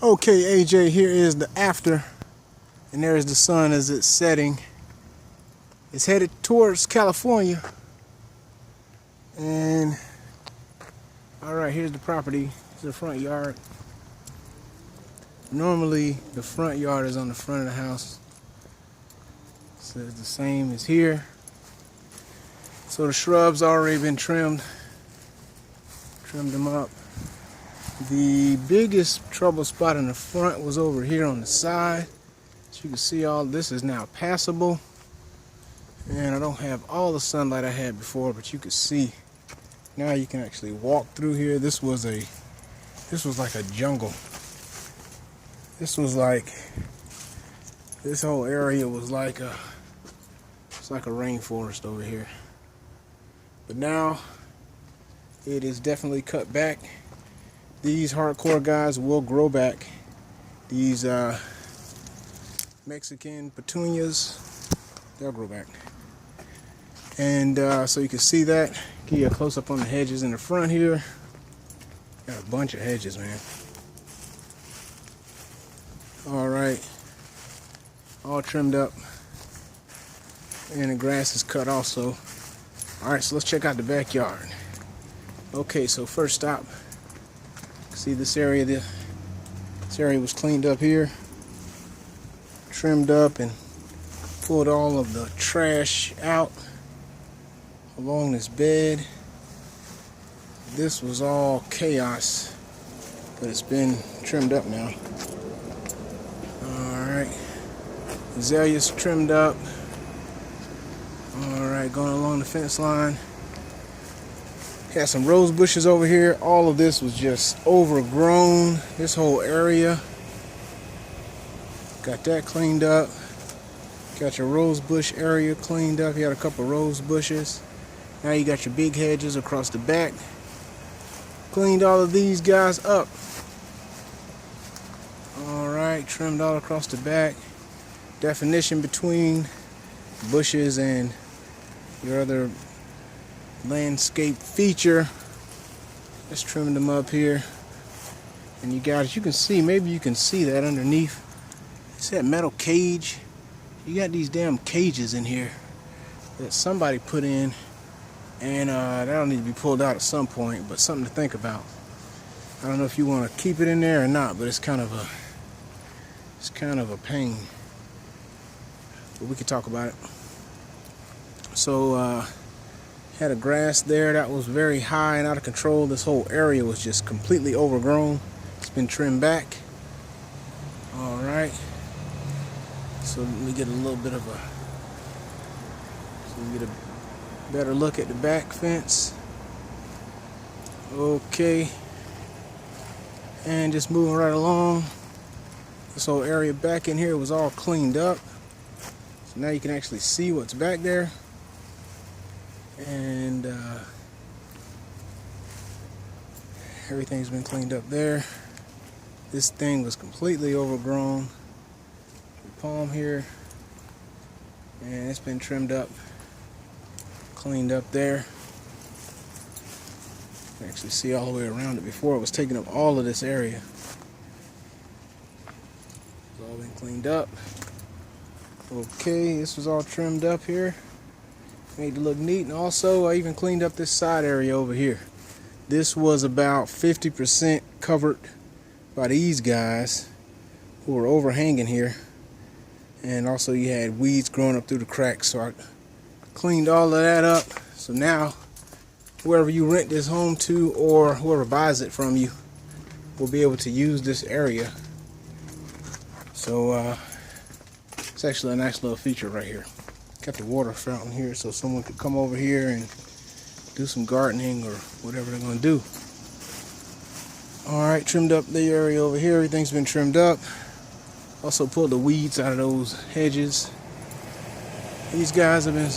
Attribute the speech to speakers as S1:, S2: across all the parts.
S1: Okay, AJ, here is the after, and there is the sun as it's setting. It's headed towards California, and all right, here's the property. It's the front yard. Normally, the front yard is on the front of the house, so it's the same as here. So the shrubs already been trimmed them up. The biggest trouble spot in the front was over here on the side. As you can see, all this is now passable, and I don't have all the sunlight I had before, but you can see now you can actually walk through here. This was like a jungle. This whole area was like it's like a rainforest over here. But now it is definitely cut back. These hardcore guys will grow back. These Mexican petunias, they'll grow back. And so you can see that. Give you a close up on the hedges in the front here. Got a bunch of hedges, man. All right, all trimmed up, and the grass is cut also. All right, so let's check out the backyard. Okay, so first stop. See this area? This area was cleaned up here, trimmed up, and pulled all of the trash out along this bed. This was all chaos, but it's been trimmed up now. Alright, azaleas trimmed up. Alright, going along the fence line. Got some rose bushes over here. All of this was just overgrown. This whole area. Got that cleaned up. Got your rose bush area cleaned up. You got a couple rose bushes. Now you got your big hedges across the back. Cleaned all of these guys up. Alright, trimmed all across the back. Definition between bushes and your other landscape feature. Just trimming them up here. And you guys, you can see, maybe you can see that underneath. It's that metal cage. You got these damn cages in here that somebody put in, and that'll need to be pulled out at some point, but something to think about. I don't know if you want to keep it in there or not, but it's kind of a pain. But we could talk about it. So had a grass there that was very high and out of control. This whole area was just completely overgrown. It's been trimmed back. All right. So let me get a little bit of so we get a better look at the back fence. Okay. And just moving right along. This whole area back in here was all cleaned up. So now you can actually see what's back there. And everything's been cleaned up there. This thing was completely overgrown. The palm here, and it's been trimmed up, cleaned up there. You can actually see all the way around it. Before, it was taking up all of this area. It's all been cleaned up. Okay, this was all trimmed up here. Made it look neat, and also I even cleaned up this side area over here. This was about 50% covered by these guys who were overhanging here, and also you had weeds growing up through the cracks, so I cleaned all of that up. So now whoever you rent this home to, or whoever buys it from you, will be able to use this area. So it's actually a nice little feature right here. Got the water fountain here so someone could come over here and do some gardening or whatever they're going to do. Alright, trimmed up the area over here. Everything's been trimmed up. Also pulled the weeds out of those hedges. These guys have been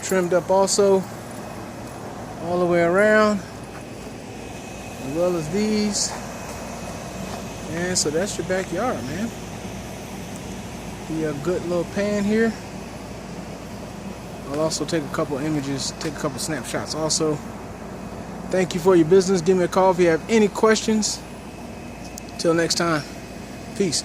S1: trimmed up also, all the way around, as well as these. And so that's your backyard, man. Be a good little pan here. I'll also take a couple images, take a couple snapshots also. Thank you for your business. Give me a call if you have any questions. Till next time, peace.